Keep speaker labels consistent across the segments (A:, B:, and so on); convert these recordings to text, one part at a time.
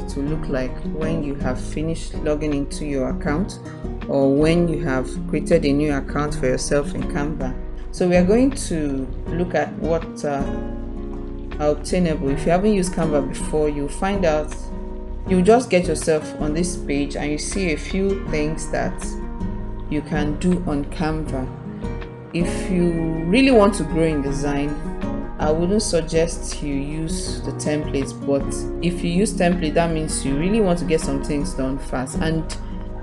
A: to look like when you have finished logging into your account, or when you have created a new account for yourself in Canva. So we are going to look at what are obtainable. If you haven't used Canva before, you'll find out, you just get yourself on this page and you see a few things that you can do on Canva. If you really want to grow in design, I wouldn't suggest you use the templates, but if you use template, that means you really want to get some things done fast. And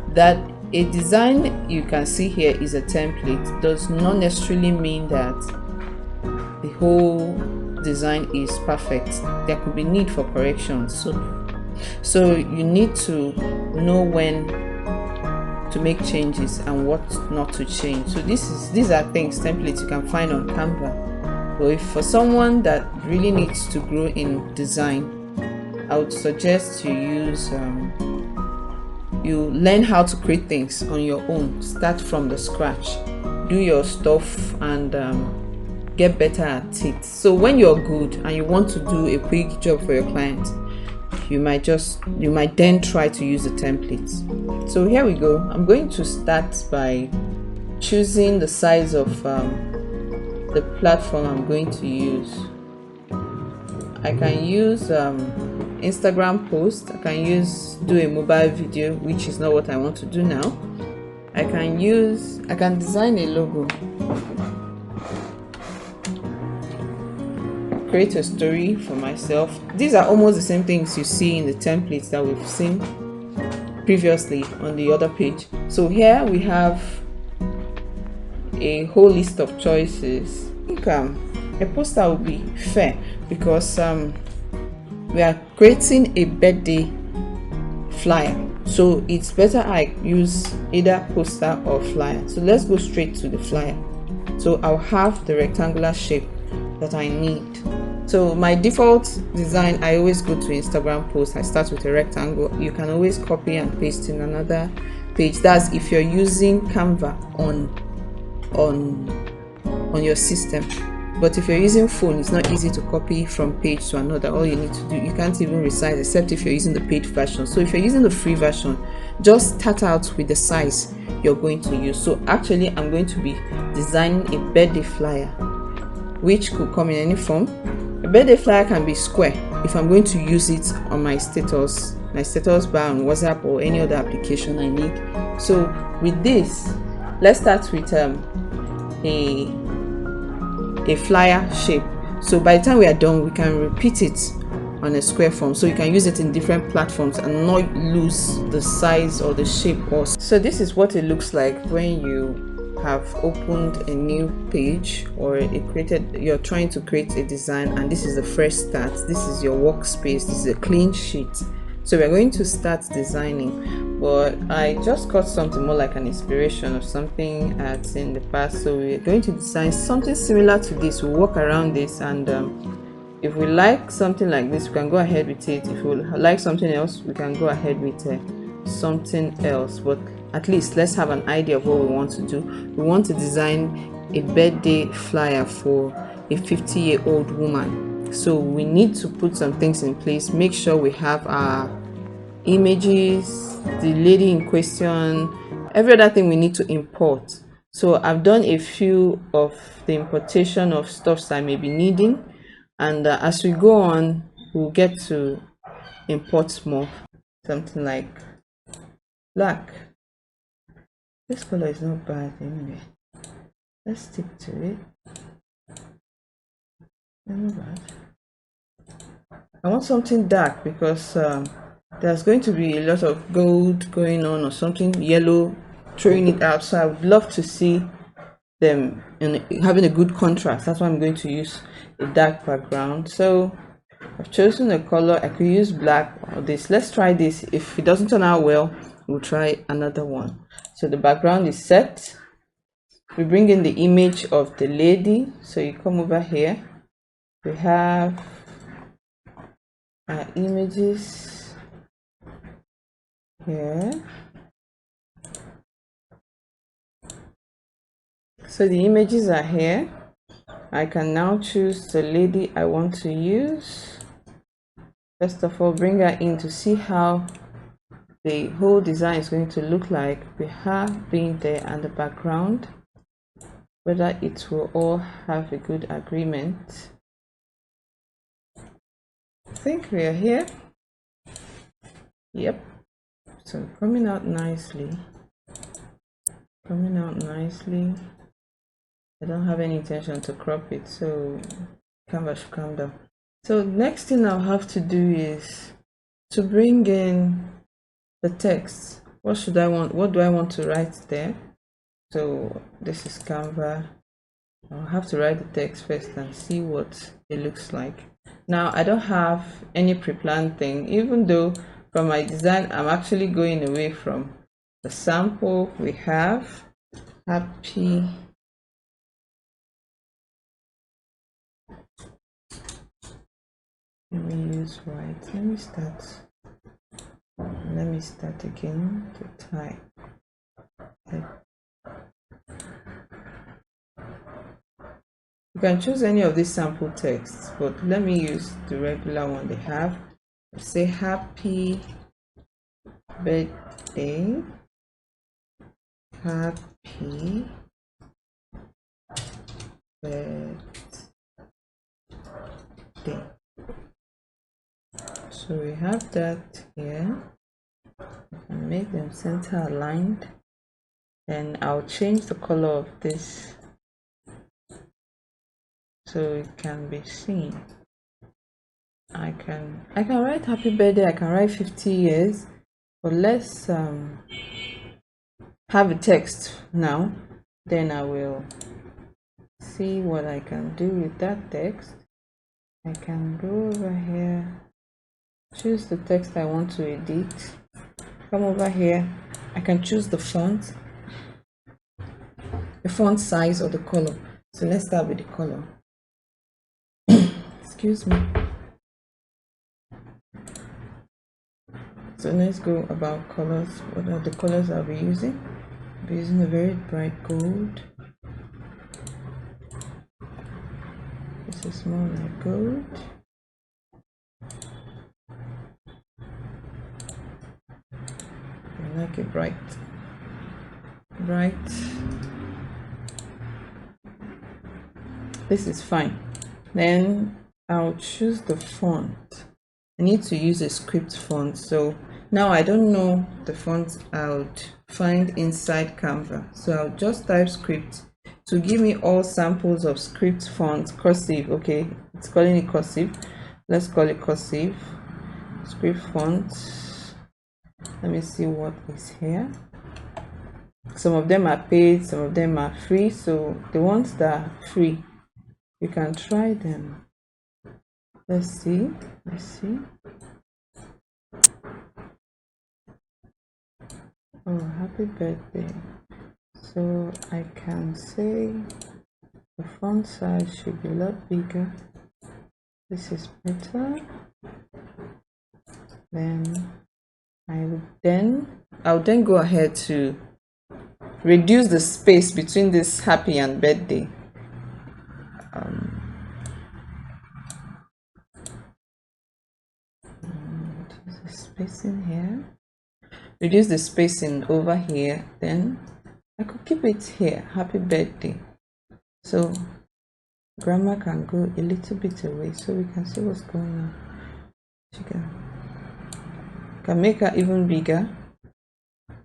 A: that a design you can see here is a template does not necessarily mean that the whole design is perfect. There could be need for corrections, so you need to know when to make changes and what not to change. So these are things, templates you can find on Canva. But if for someone that really needs to grow in design, I would suggest you use you learn how to create things on your own. Start from the scratch, do your stuff, and get better at it. So when you're good and you want to do a quick job for your client, you might then try to use the templates. So here we go. I'm going to start by choosing the size of the platform I'm going to use. I can use Instagram post. I can do a mobile video, which is not what I want to do now. I can design a logo, create a story for myself. These are almost the same things you see in the templates that we've seen previously on the other page. So here we have a whole list of choices. I think a poster will be fair because we are creating a birthday flyer, so it's better I use either poster or flyer. So let's go straight to the flyer. So I'll have the rectangular shape that I need. So my default design, I always go to Instagram post. I start with a rectangle. You can always copy and paste in another page. That's if you're using Canva on your system. But if you're using phone, it's not easy to copy from page to another. All you need to do, you can't even resize except if you're using the paid version. So if you're using the free version, just start out with the size you're going to use. So actually I'm going to be designing a birthday flyer, which could come in any form. A birthday flyer can be square if I'm going to use it on my status bar on WhatsApp or any other application I need. So with this, let's start with a flyer shape. So by the time we are done, we can repeat it on a square form, so you can use it in different platforms and not lose the size or the shape. So this is what it looks like when you have opened a new page or you're trying to create a design, and this is the first start. This is your workspace. This is a clean sheet. So we're going to start designing, but I just got something more like an inspiration of something I'd seen in the past. So we're going to design something similar to this. We'll work around this, and if we like something like this, we can go ahead with it. If we like something else, we can go ahead with something else. But at least let's have an idea of what we want to do. We want to design a birthday flyer for a 50-year-old woman. So we need to put some things in place. Make sure we have our images, the lady in question, every other thing we need to import. So I've done a few of the importation of stuffs I may be needing, and as we go on, we'll get to import more. Something like black. This color is not bad anyway. Let's stick to it. Not bad. I want something dark because there's going to be a lot of gold going on or something yellow throwing it out. So I would love to see them having a good contrast. That's why I'm going to use a dark background. So I've chosen a color. I could use black or this. Let's try this. If it doesn't turn out well, we'll try another one. So the background is set. We bring in the image of the lady. So you come over here. We have our images here. So the images are here. I can now choose the lady I want to use. first of all bring her in to see how the whole design is going to look like with her being there and the background, whether it will all have a good agreement. I think we are here. Yep. So coming out nicely. Coming out nicely. I don't have any intention to crop it, so Canva should calm down. So next thing I'll have to do is to bring in the text. What do I want to write there? So this is Canva. I'll have to write the text first and see what it looks like. Now I don't have any pre-planned thing, even though from my design I'm actually going away from the sample. We have happy let me use white. Let me start again to type. You can choose any of these sample texts, but let me use the regular one they have. Say happy birthday, happy birthday. So we have that here. And make them center aligned, and I'll change the color of this so it can be seen. I can write happy birthday, I can write 50 years, but let's have a text now. Then I will see what I can do with that text. I can go over here, choose the text I want to edit, come over here. I can choose the font size or the color. So let's start with the color. Excuse me. So let's go about colors. What are the colors I'll be using? I'll be using a very bright gold. This is more like gold. I like it bright. This is fine. Then I'll choose the font. I need to use a script font. So now I don't know the font I would find inside Canva. So I'll just type script to give me all samples of script fonts. Cursive, okay, it's calling it cursive. Let's call it cursive. Script font. Let me see what is here. Some of them are paid, some of them are free. So the ones that are free, you can try them. Let's see. Oh, happy birthday. So I can say the font size should be a lot bigger. This is better. Then I'll then go ahead to reduce the space between this happy and birthday. Reduce the spacing here. Reduce the spacing over here. Then I could keep it here. Happy birthday. So grammar can go a little bit away so we can see what's going on. She can make her even bigger. I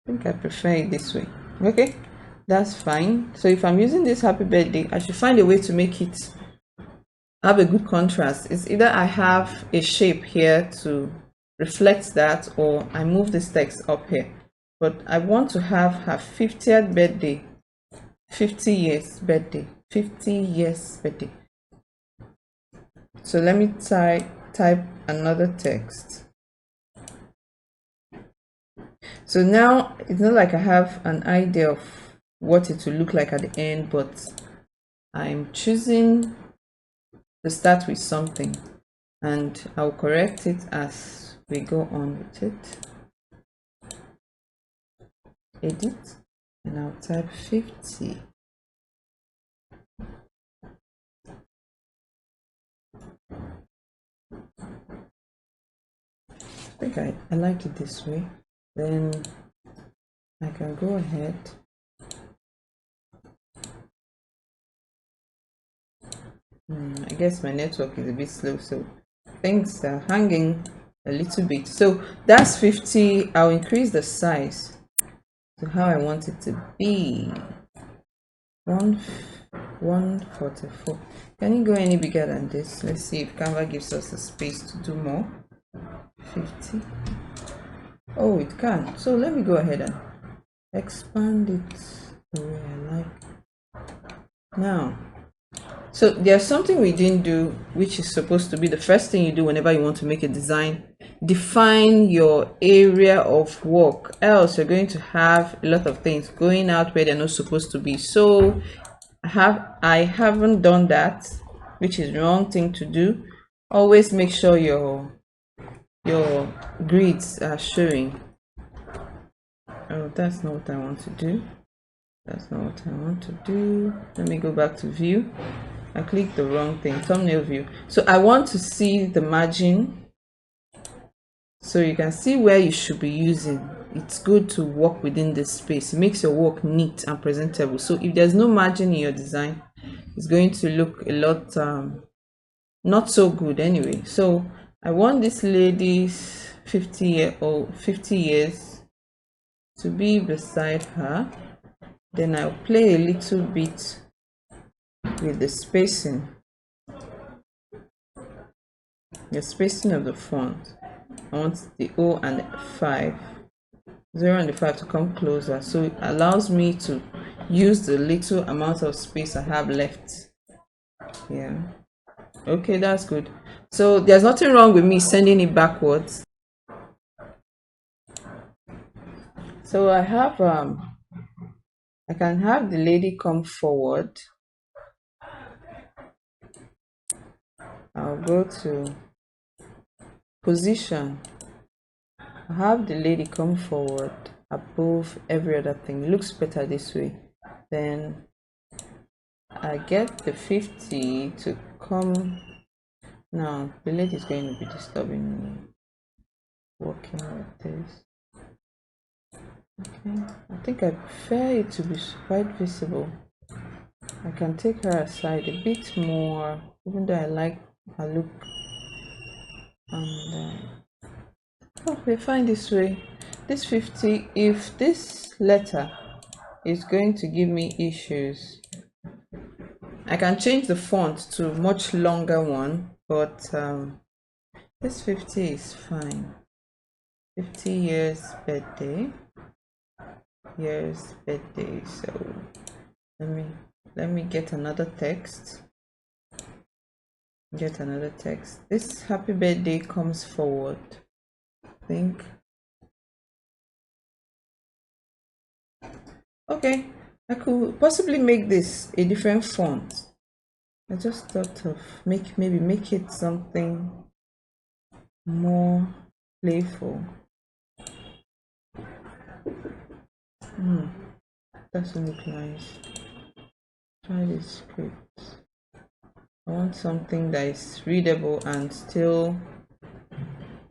A: think I prefer it this way. Okay, that's fine. So if I'm using this happy birthday, I should find a way to make it have a good contrast. It's either I have a shape here to reflect that, or I move this text up here. But I want to have her 50th birthday, 50 years birthday, 50 years birthday. So let me type another text. So now it's not like I have an idea of what it will look like at the end, but I'm choosing to start with something, and I'll correct it as we go on with it. Edit, and I'll type 50. think I like it this way. Then I can go ahead. I guess my network is a bit slow, so things are hanging a little bit. So that's 50. I'll increase the size to how I want it to be. 144. Can it go any bigger than this? Let's see if Canva gives us the space to do more. 50. Oh, it can. So let me go ahead and expand it the way I like. Now, so there's something we didn't do, which is supposed to be the first thing you do whenever you want to make a design. Define your area of work, else you're going to have a lot of things going out where they're not supposed to be. So I haven't done that, which is the wrong thing to do. Always make sure your grids are showing. Oh, that's not what I want to do. That's not what I want to do. Let me go back to view. I clicked the wrong thing, thumbnail view. So I want to see the margin, so you can see where you should be using. It's good to work within this space. It makes your work neat and presentable. So if there's no margin in your design, it's going to look a lot not so good anyway. So I want this lady's 50 years to be beside her. Then I'll play a little bit with the spacing of the font. I want the O and the 5, 0 and the 5 to come closer, so it allows me to use the little amount of space I have left. Yeah, okay, that's good. So there's nothing wrong with me sending it backwards. So I have I can have the lady come forward. I'll go to position. I have the lady come forward above every other thing. It looks better this way. Then I get the 50 to come. Now the lady is going to be disturbing me working like this. Okay, I think I prefer it to be quite visible. I can take her aside a bit more, even though I like her look. And oh, we're fine this way. This 50, if this letter is going to give me issues, I can change the font to a much longer one, but this 50 is fine. 50 years birthday. So let me get another text. This happy birthday comes forward, I think. Okay, I could possibly make this a different font. I just thought of maybe make it something more playful. Doesn't look nice. Try this script. I want something that is readable and still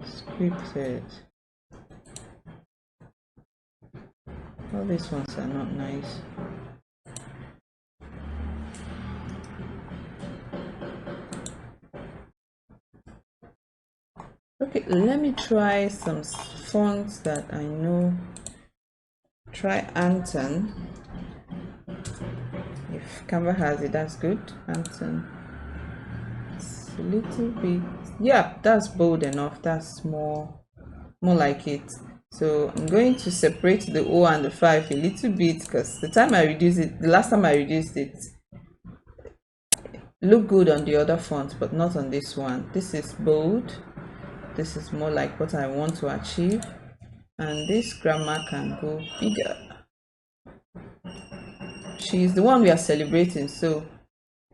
A: scripted. All these ones are not nice. Okay, let me try some fonts that I know. Try Anton. If Canva has it, that's good. Anton. It's a little bit, yeah, that's bold enough. That's more like it. So I'm going to separate the O and the 5 a little bit, because the last time I reduced it looked good on the other font, but not on this one. This is bold. This is more like what I want to achieve, and this grammar can go bigger. She's the one we are celebrating, so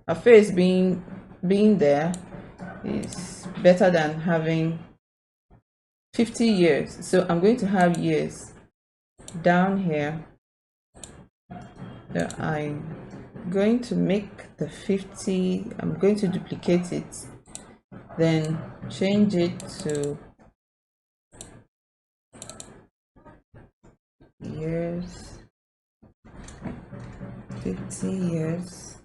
A: her face being there is better than having 50 years. So I'm going to have years down here. So I'm going to make the 50, I'm going to duplicate it, then change it to years, 50 years.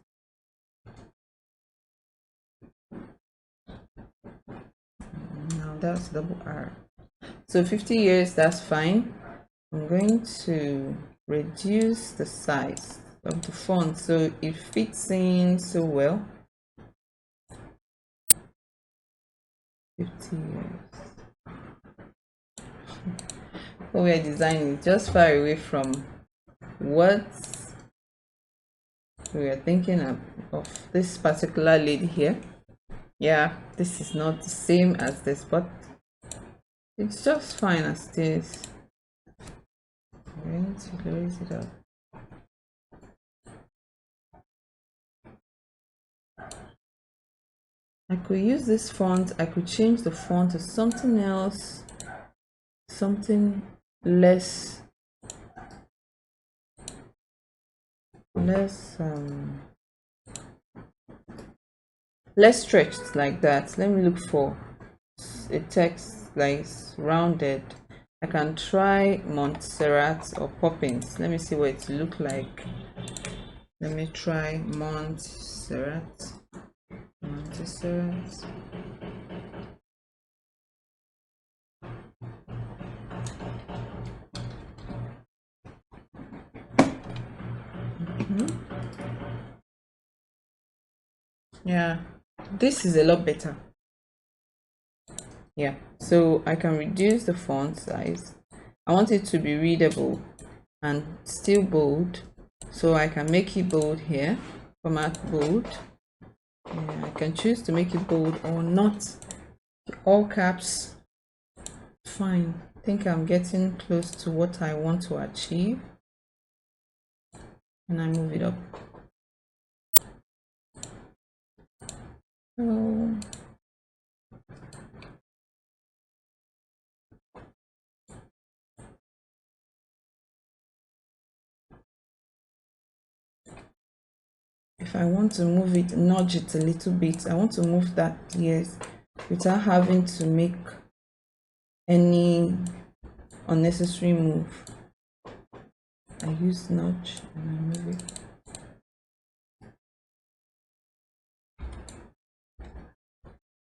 A: Now that's double R. So 50 years, that's fine. I'm going to reduce the size of the font so it fits in so well. 50 years. What we are designing is just far away from what we are thinking of this particular lady here. Yeah, this is not the same as this, but it's just fine as it is. I'm going to raise it up. I could use this font, I could change the font to something else, something less stretched like that. Let me look for a text like rounded. I can try Montserrat or Poppins. Let me see what it look like. Let me try Montserrat. Yeah, this is a lot better. Yeah, so I can reduce the font size. I want it to be readable and still bold, so I can make it bold here, format bold. Yeah, I can choose to make it bold or not. All caps, fine. I think I'm getting close to what I want to achieve, and I move it up. So if I want to move it, nudge it a little bit, I want to move that yes without having to make any unnecessary move. I use nudge and I move it.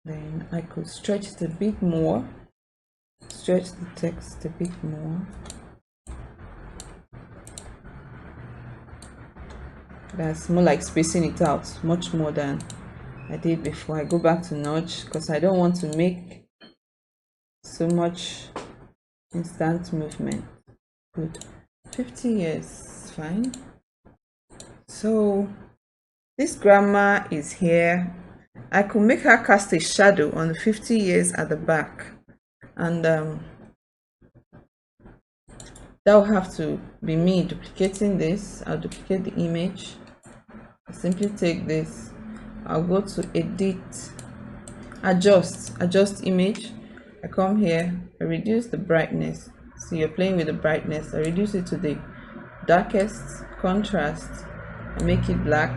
A: Then I could stretch it a bit more, stretch the text a bit more. That's more like spacing it out much more than I did before. I go back to nudge because I don't want to make so much instant movement. Good. 50 years, fine. So this grandma is here. I could make her cast a shadow on the 50 years at the back, and that will have to be me duplicating this. I'll duplicate the image. I simply take this, I'll go to edit, adjust image. I come here, I reduce the brightness. So you're playing with the brightness. I reduce it to the darkest, contrast, I make it black,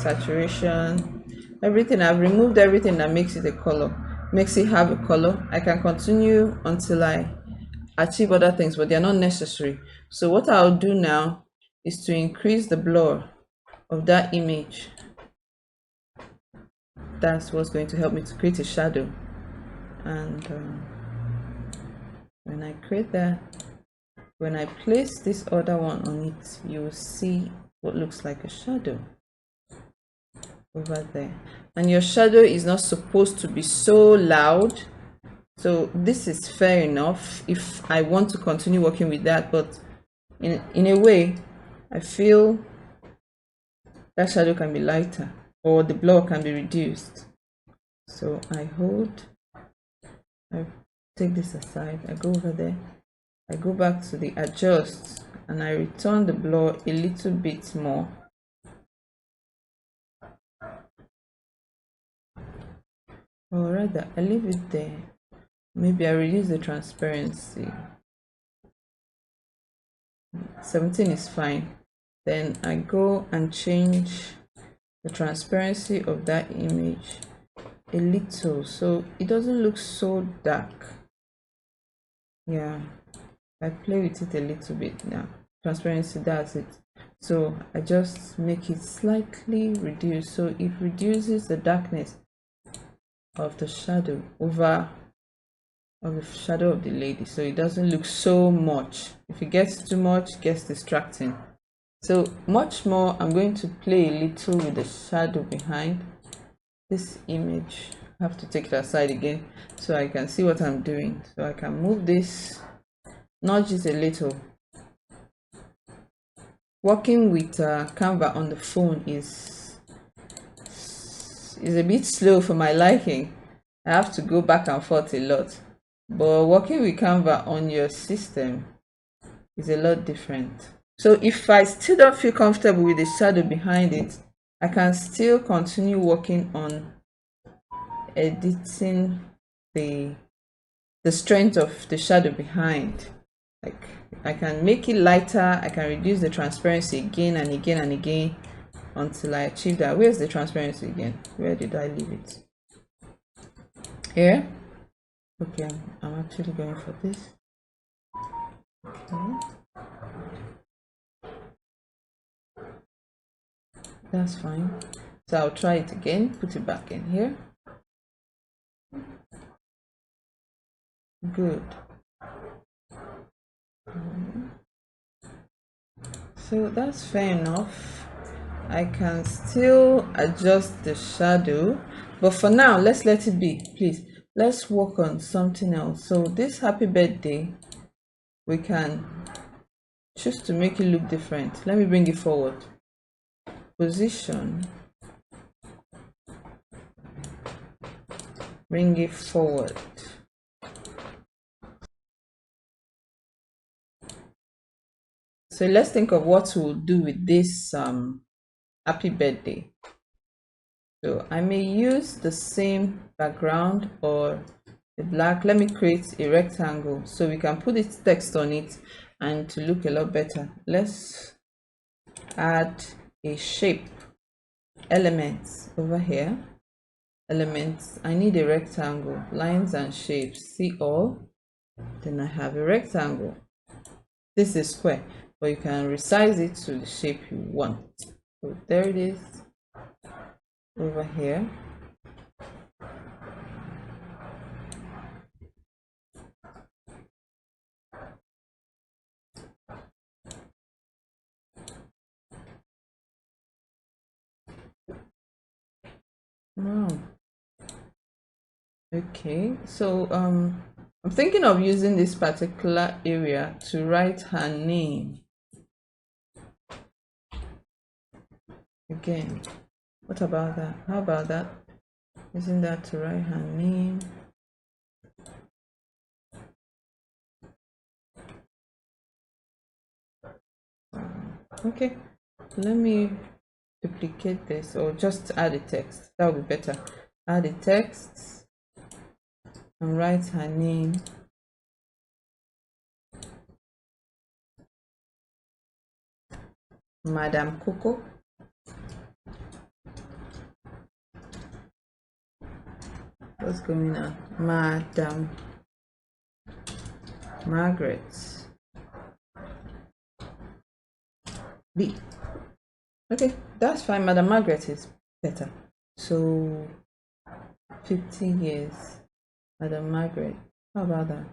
A: saturation, everything. I've removed everything that makes it a color, makes it have a color. I can continue until I achieve other things, but they're not necessary. So what I'll do now is to increase the blur of that image. That's what's going to help me to create a shadow. And when I create that, when I place this other one on it, you will see what looks like a shadow over there. And your shadow is not supposed to be so loud, so this is fair enough if I want to continue working with that, but in a way I feel that shadow can be lighter or the blur can be reduced. So I take this aside, I go over there, I go back to the adjust, and I return the blur a little bit more. Or rather, I leave it there. Maybe I reduce the transparency. 17 is fine. Then I go and change the transparency of that image a little so it doesn't look so dark. Yeah, I play with it a little bit now. Transparency, that's it. So I just make it slightly reduced, so it reduces the darkness of the shadow over of the shadow of the lady, so it doesn't look so much. If it gets too much, it gets distracting. So much more, I'm going to play a little with the shadow behind this image. I have to take it aside again so I can see what I'm doing. So I can move this, nudge it a little. Working with Canva on the phone is a bit slow for my liking. I have to go back and forth a lot. But working with Canva on your system is a lot different. So if I still don't feel comfortable with the shadow behind it, I can still continue working on editing the strength of the shadow behind. Like, I can make it lighter, I can reduce the transparency again and again and again until I achieve that. Where's the transparency again? Where did I leave it? Here. Okay, I'm actually going for this. Okay. That's fine. So I'll try it again, put it back in here. Good. So that's fair enough. I can still adjust the shadow, but for now, let's let it be, please. Let's work on something else. So this happy birthday, we can choose to make it look different. Let me bring it forward. Position. Bring it forward. So let's think of what we'll do with this happy birthday. So I may use the same background or the black. Let me create a rectangle so we can put its text on it and to look a lot better. Let's add a shape elements over here. Elements, I need a rectangle, lines and shapes, see all. Then I have a rectangle. This is square, but you can resize it to the shape you want. So there it is over here. Wow. Okay, so I'm thinking of using this particular area to write her name. Again, what about that? How about that? Using that to write her name. Okay, let me duplicate this or just add a text. That would be better. Add a text and write her name. Madam Coco. What's going on? Madam Margaret B. Okay, that's fine. Madam Margaret is better. So 50 years. Madam Margaret. How about that?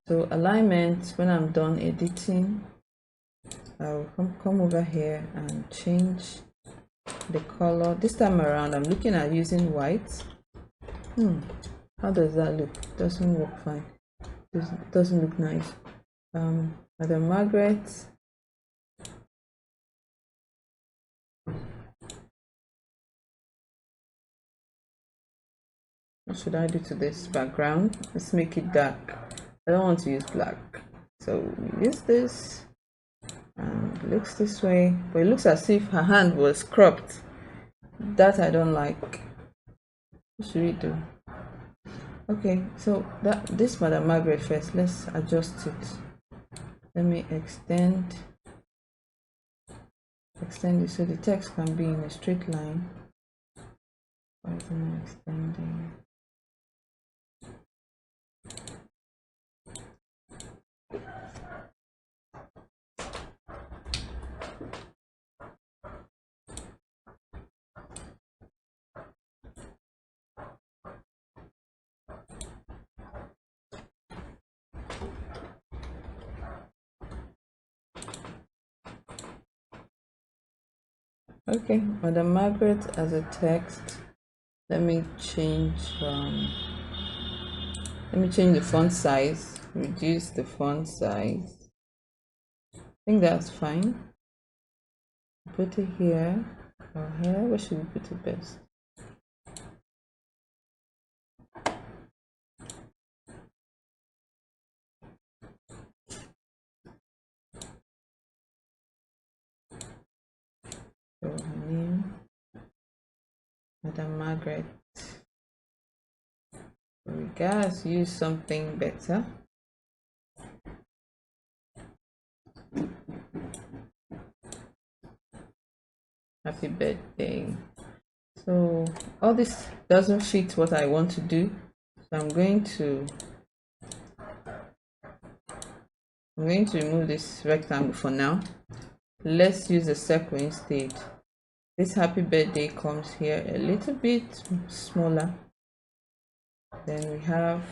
A: So alignment, when I'm done editing, I'll come over here and change the color. This time around, I'm looking at using white. How does that look? Doesn't work fine. Doesn't look nice. Madam Margaret. What should I do to this background? Let's make it dark. I don't want to use black. So we use this and it looks this way, but it looks as if her hand was cropped. That I don't like. What should we do? Okay, so this Madam Margaret first, let's adjust it. Let me extend it so the text can be in a straight line. Why isn't it extending? Okay, Madam Margaret as a text. Let me change the font size, reduce the font size. I think that's fine. Put it here or here. Where should we put it best? So her name, Madam Margaret. We gotta use something better. Happy birthday. So all this doesn't fit what I want to do. So I'm going to remove this rectangle for now. Let's use a circle instead. This happy birthday comes here a little bit smaller. Then we have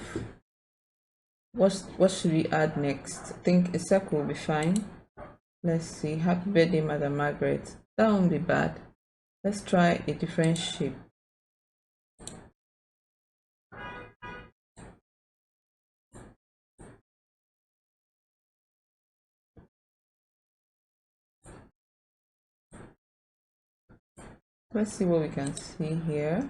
A: what should we add next? I think a circle will be fine. Let's see. Happy birthday, Madam Margaret. That won't be bad. Let's try a different shape. Let's see what we can see here.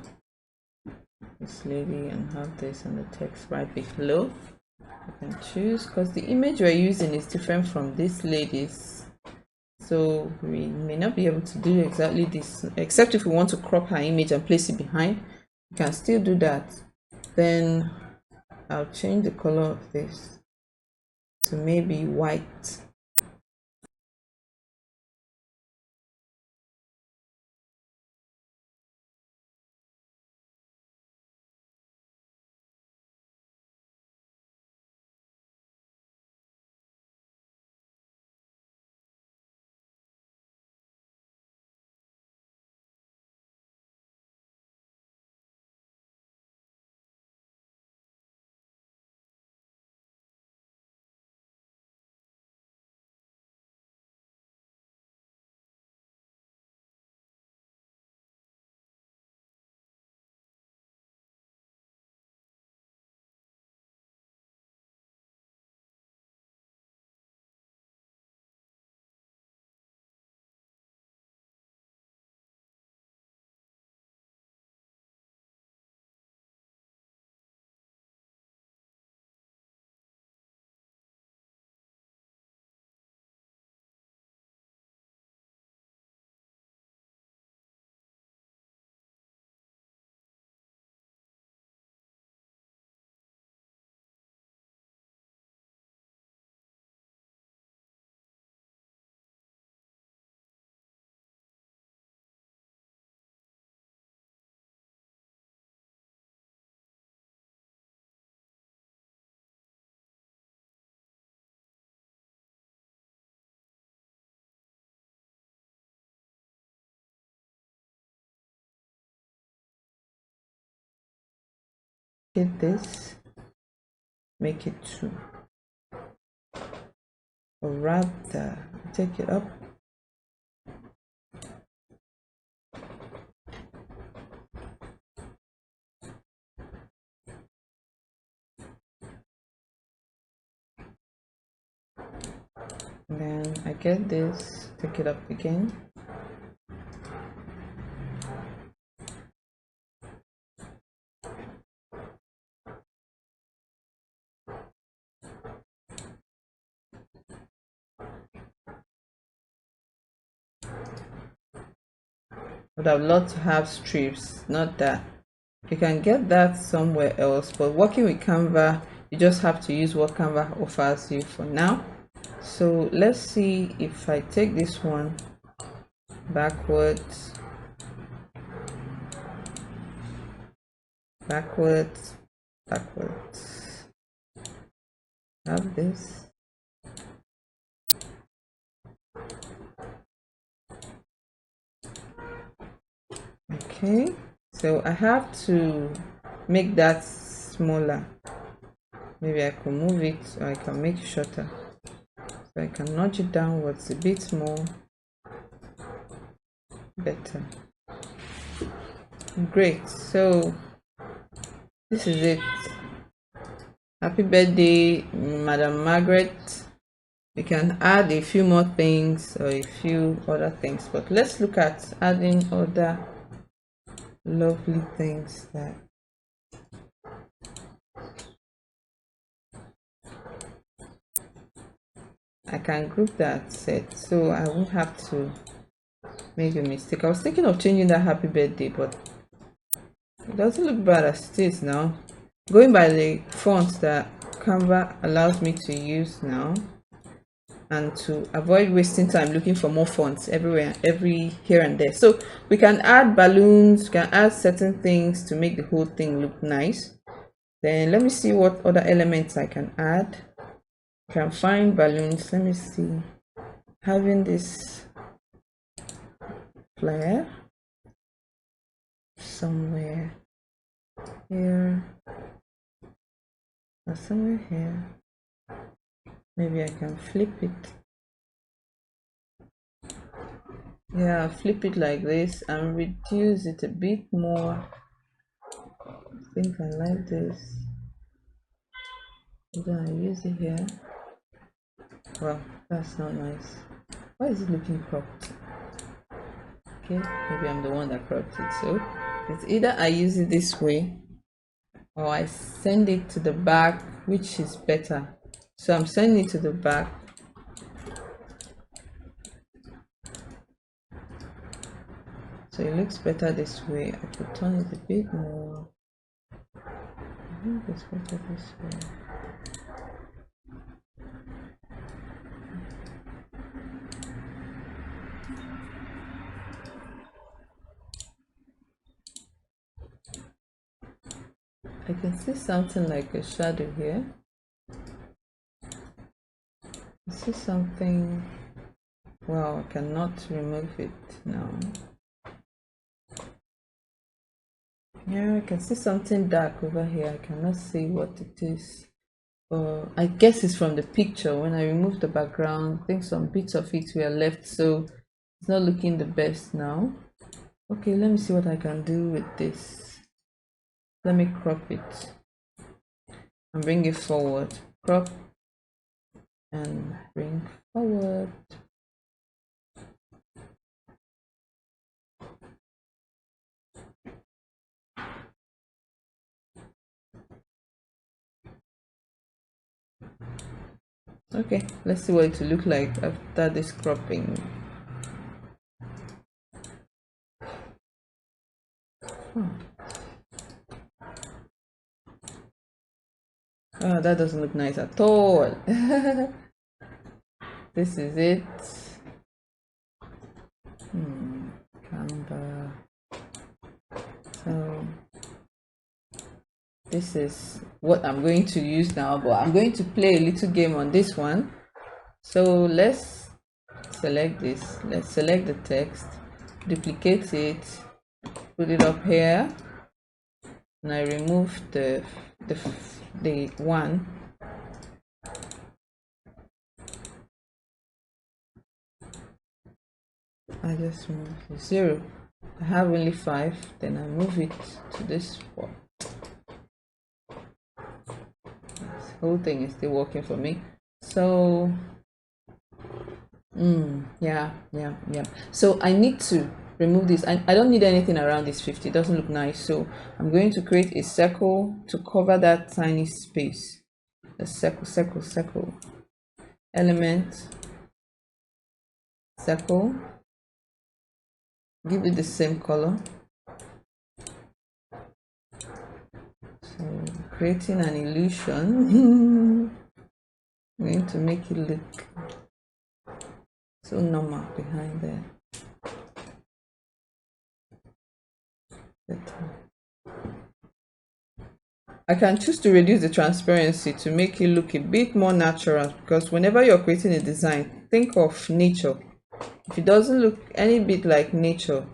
A: This lady, and have this and the text right below. You can choose, because the image we're using is different from this lady's, so we may not be able to do exactly this, except if we want to crop her image and place it behind. We can still do that. Then I'll change the color of this to maybe white. Get this, make it 2, or rather take it up. Then I get this, take it up again. But I'd love to have strips, not that. You can get that somewhere else, but working with Canva, you just have to use what Canva offers you for now. So let's see if I take this one backwards, backwards, backwards. Have this. Okay, so I have to make that smaller. Maybe I can move it, or I can make it shorter. So I can nudge it downwards a bit more. better. Great. So this is it. Happy birthday, Madam Margaret. We can add a few more things or a few other things, but let's look at adding other lovely things that I can group that set, so I won't have to make a mistake. I was thinking of changing that happy birthday, but it doesn't look bad as it is now. Going by the fonts that Canva allows me to use now, and to avoid wasting time looking for more fonts everywhere, here and there. So we can add balloons, we can add certain things to make the whole thing look nice. Then let me see what other elements I can add. I can find balloons. Let me see. Having this flare somewhere here or somewhere here. Maybe I can flip it. Yeah, flip it like this and reduce it a bit more. I think I like this. Then I use it here. Well, that's not nice. Why is it looking cropped? Okay, maybe I'm the one that cropped it. So it's either I use it this way or I send it to the back, which is better. So I'm sending it to the back. So it looks better this way. I could turn it a bit more. I think it's better this way. I can see something like a shadow here. I see something. Wow, I cannot remove it now. Yeah, I can see something dark over here. I cannot see what it is. I guess it's from the picture. When I removed the background, I think some bits of it were left, so it's not looking the best now. Okay, let me see what I can do with this. Let me crop it and bring it forward. Crop and bring forward. Okay, let's see what it will look like after this cropping. Oh, that doesn't look nice at all. This is it. Canva. So this is what I'm going to use now, but I'm going to play a little game on this one. So let's select this. Let's select the text, duplicate it, put it up here, and I remove the one. I just remove the 0. I have only 5, then I move it to this spot. This whole thing is still working for me. So yeah. So I need to remove this. I don't need anything around this 50. It doesn't look nice, so I'm going to create a circle to cover that tiny space. A circle element, circle, give it the same color. So creating an illusion. I'm going to make it look so normal behind there. I can choose to reduce the transparency to make it look a bit more natural, because whenever you're creating a design, think of nature. If it doesn't look any bit like nature,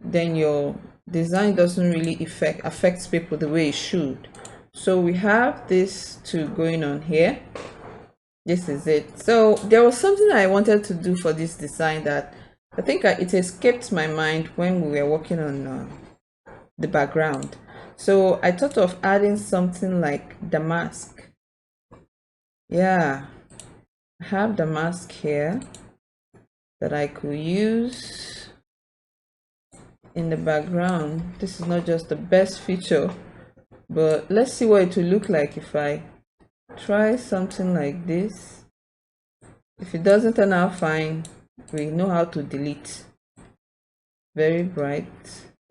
A: then your design doesn't really affect people the way it should. So we have this two going on here. This is it. So there was something I wanted to do for this design that I think it escaped my mind when we were working on the background. So I thought of adding something like damask. Yeah, I have damask here that I could use in the background. This is not just the best feature, but let's see what it will look like if I try something like this. If it doesn't turn out fine, we know how to delete. Very bright,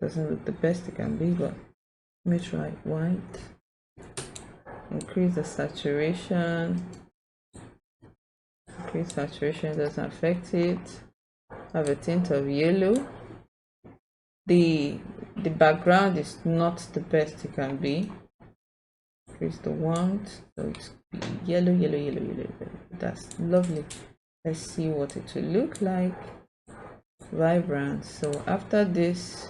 A: doesn't look the best it can be, but let me try white. Increase the saturation. Increase saturation, doesn't affect it. Have a tint of yellow. The background is not the best it can be. Increase the warmth, so it's yellow, yellow, yellow, yellow. That's lovely. Let's see what it will look like. Vibrant. So after this,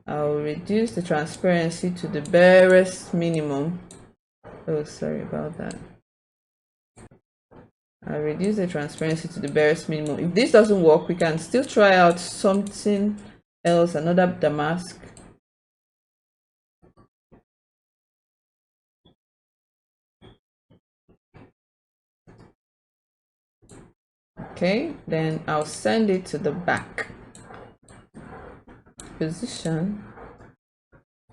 A: I'll reduce the transparency to the barest minimum. Oh, sorry about that. I'll reduce the transparency to the barest minimum. If this doesn't work, we can still try out something else, another damask. Okay, then I'll send it to the back. Position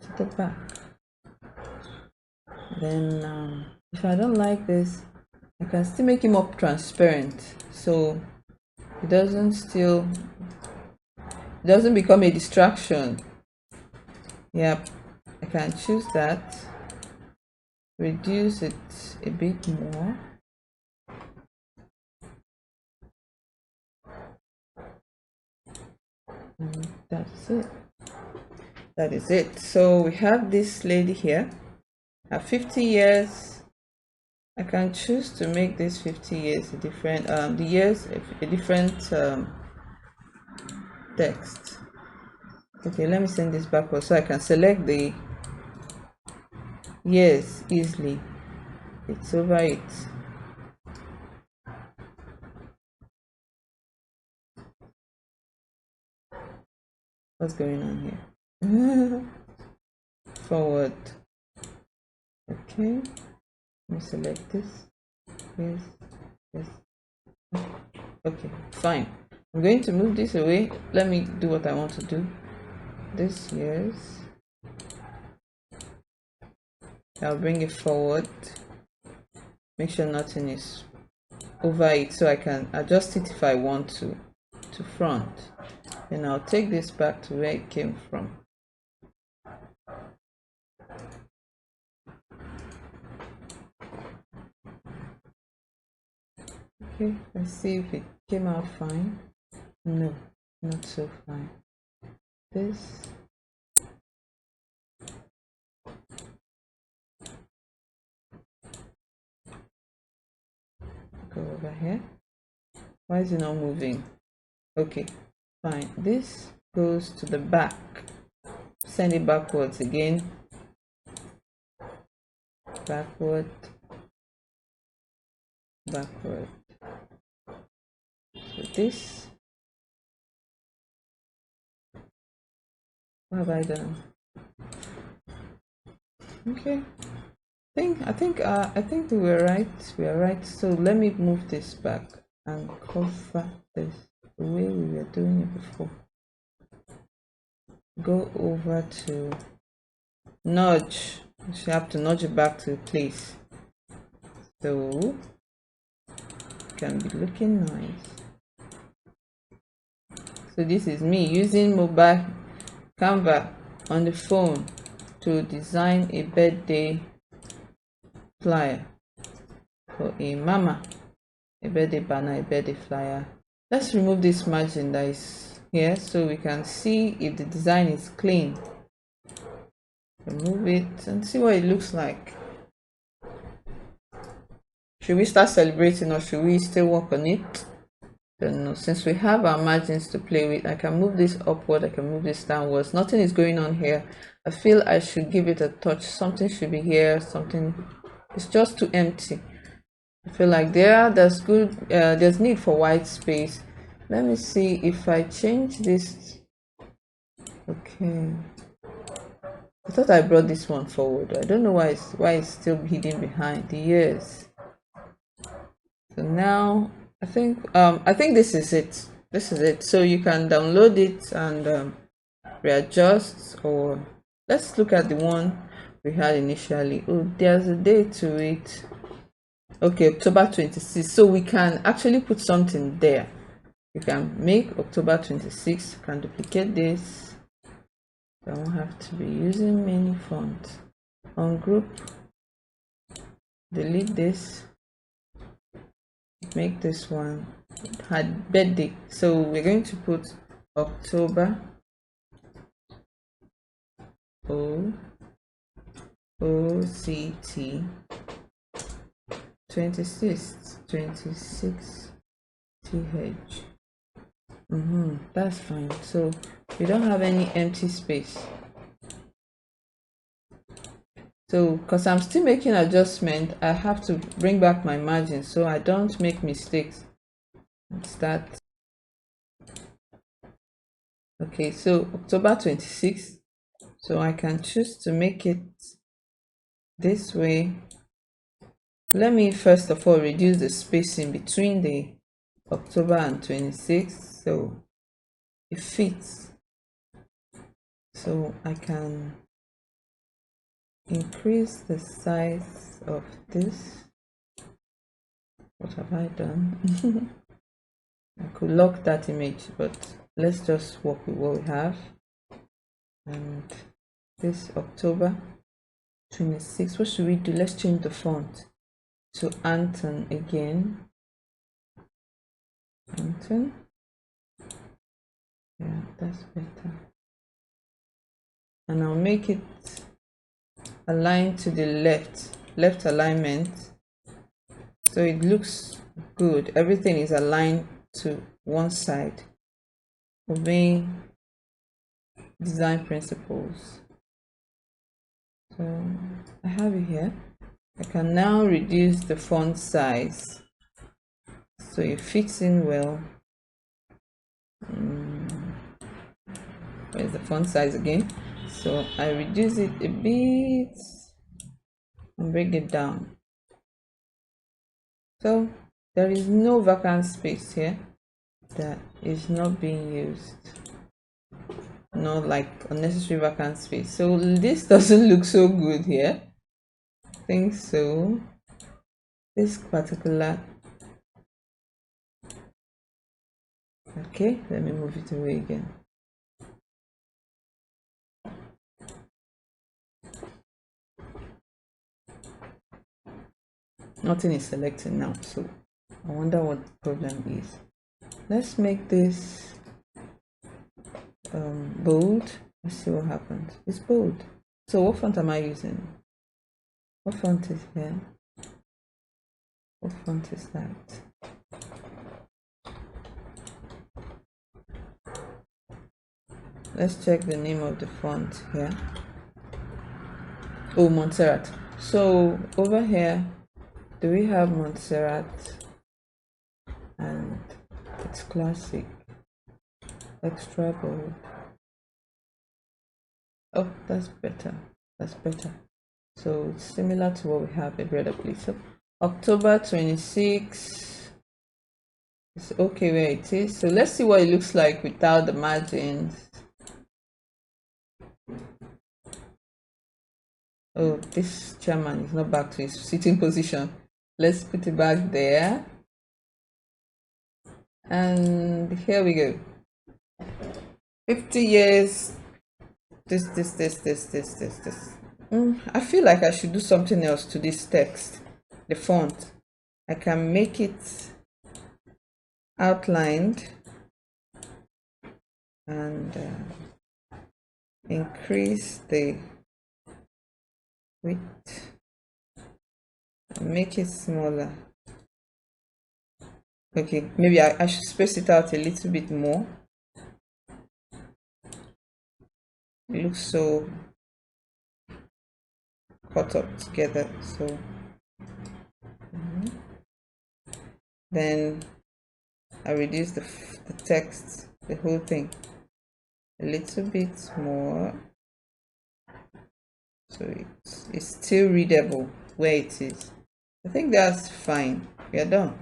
A: to the back. Then if I don't like this, I can still make it more transparent, so it doesn't become a distraction. Yep, I can choose that, reduce it a bit more. And that's it. That is it. So we have this lady here at 50 years. I can choose to make this 50 years a different text. Okay, let me send this backwards so I can select the years easily. It's over it. What's going on here? Forward. Okay, let me select this. Yes, yes. Okay, fine. I'm going to move this away. Let me do what I want to do. This years. I'll bring it forward. Make sure nothing is over it so I can adjust it if I want to front. Then I'll take this back to where it came from. Okay, let's see if it came out fine. No, not so fine. This. Go over here. Why is it not moving? Okay, fine. This goes to the back. Send it backwards again. Backward. Backward. So this. What have I done? Okay. I think we were right. We are right. So let me move this back and cover this the way we were doing it before. Go over to nudge. You have to nudge it back to place. So it can be looking nice. So this is me using mobile Canva on the phone to design a birthday flyer for a mama, a birthday banner, a birthday flyer. Let's remove this margin that is here so we can see if the design is clean. Remove it and see what it looks like. Should we start celebrating or should we still work on it? Don't know. Since we have our margins to play with, I can move this upward, I can move this downwards. Nothing is going on here. I feel I should give it a touch. Something should be here, something. It's just too empty. I feel like there's need for white space. Let me see if I change this. Okay, I thought I brought this one forward. I don't know why it's still hidden behind the years. So now I think this is it. This is it. So you can download it and readjust, or let's look at the one we had initially. Oh, there's a date to it. Okay, October 26th. So we can actually put something there. You can make October 26th. You can duplicate this. I won't have to be using many fonts. On group, delete this, make this one had birthday. So we're going to put October OCT 26 TH. That's fine. So we don't have any empty space. So because I'm still making adjustment, I have to bring back my margin so I don't make mistakes. Start. Okay, so October 26th. So I can choose to make it this way. Let me first of all reduce the spacing between the October and 26th so it fits. So I can increase the size of this. What have I done? I could lock that image, but let's just work with what we have. And this October 26th, what should we do? Let's change the font to Anton again. Anton. Yeah, that's better. And I'll make it align to the left alignment, so it looks good. Everything is aligned to one side, obeying design principles. So I have it here. I can now reduce the font size so it fits in well. Where's the font size again? So I reduce it a bit and bring it down. So there is no vacant space here that is not being used, not like unnecessary vacant space. So this doesn't look so good here. I think so. This particular, okay, let me move it away again. Nothing is selecting now, so I wonder what the problem is. Let's make this bold. Let's see what happens. It's bold. So what font am I using? What font is here? What font is that? Let's check the name of the font here. Oh, Montserrat. So over here, do we have Montserrat? And it's classic, extra bold. Oh, that's better. That's better. So it's similar to what we have every other place. So October 26 is okay where it is. So let's see what it looks like without the margins. Oh, this chairman is not back to his sitting position. Let's put it back there. And here we go. 50 years. This. I feel like I should do something else to this text. The font. I can make it outlined and increase the width and make it smaller. Okay, maybe I should space it out a little bit more. It looks so cut up together. So then I reduce the text, the whole thing, a little bit more, so it's still readable where it is. I think that's fine. We're done.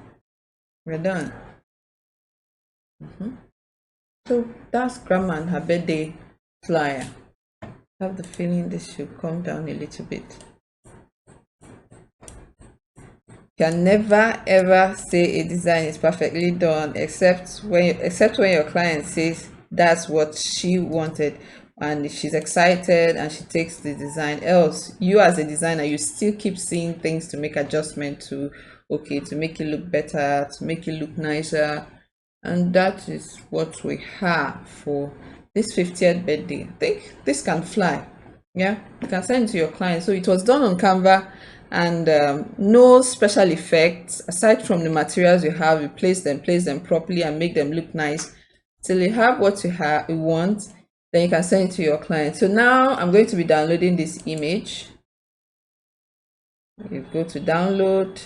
A: We're done. So that's Grandma and her birthday flyer. I have the feeling this should come down a little bit. You can never ever say a design is perfectly done except when your client says that's what she wanted and she's excited and she takes the design. Else, you as a designer, you still keep seeing things to make adjustment to, okay, to make it look better, to make it look nicer. And that is what we have for this 50th birthday. I think this can fly. Yeah, you can send it to your client. So it was done on Canva, and no special effects aside from the materials you have. You place them properly and make them look nice till you have what you want. Then you can send it to your client. So now I'm going to be downloading this image. You go to download,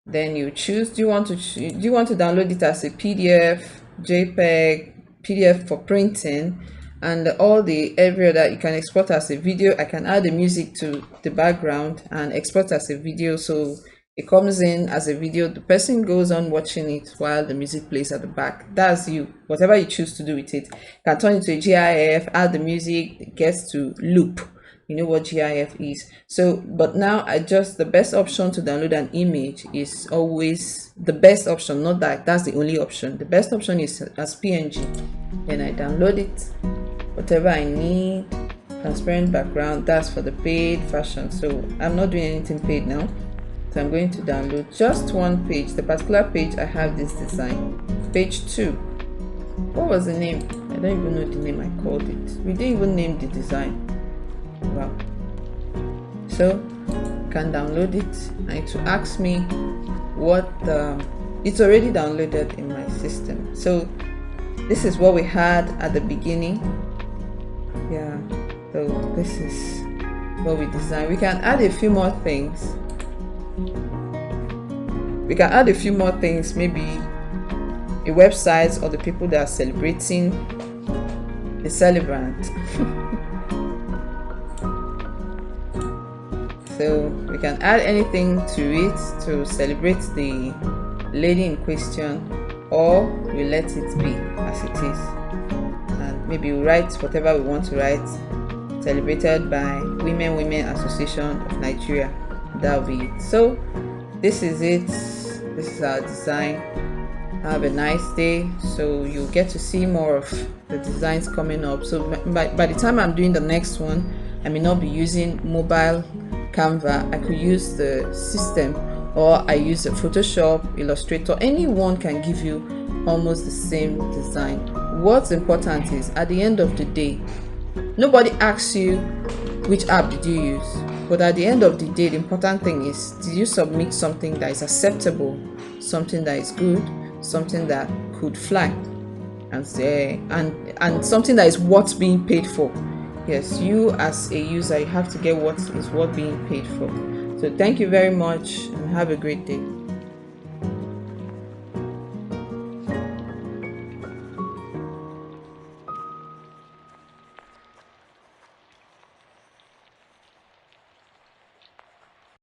A: then you choose, do you want to download it as a PDF, JPEG, PDF for printing, and every other. You can export as a video. I can add the music to the background and export as a video, so it comes in as a video. The person goes on watching it while the music plays at the back. That's you, whatever you choose to do with it. You can turn it to a GIF, add the music, it gets to loop. You know what GIF is. So, but now the best option to download an image is always the best option, not that's the only option. The best option is as PNG. Then I download it, whatever I need. Transparent background, that's for the paid version. So I'm not doing anything paid now. So I'm going to download just one page. The particular page I have this design. Page 2. What was the name? I don't even know the name I called it. We didn't even name the design. Wow. So you can download it, and it will ask me what it's already downloaded in my system. So this is what we had at the beginning. Yeah, so this is what we designed. We can add a few more things. Maybe a website or the people that are celebrating the celebrant. So we can add anything to it to celebrate the lady in question, or we let it be as it is, and maybe we write whatever we want to write. Celebrated by Women Association of Nigeria. That'll be it. So this is it. This is our design. Have a nice day. So you'll get to see more of the designs coming up. So by the time I'm doing the next one, I may not be using mobile Canva. I could use the system, or I use a Photoshop, Illustrator. Anyone can give you almost the same design. What's important is, at the end of the day, nobody asks you which app did you use, but at the end of the day, the important thing is, did you submit something that is acceptable, something that is good, something that could fly, and something that is worth being paid for. Yes, you as a user, you have to get what is worth being paid for. So thank you very much and have a great day.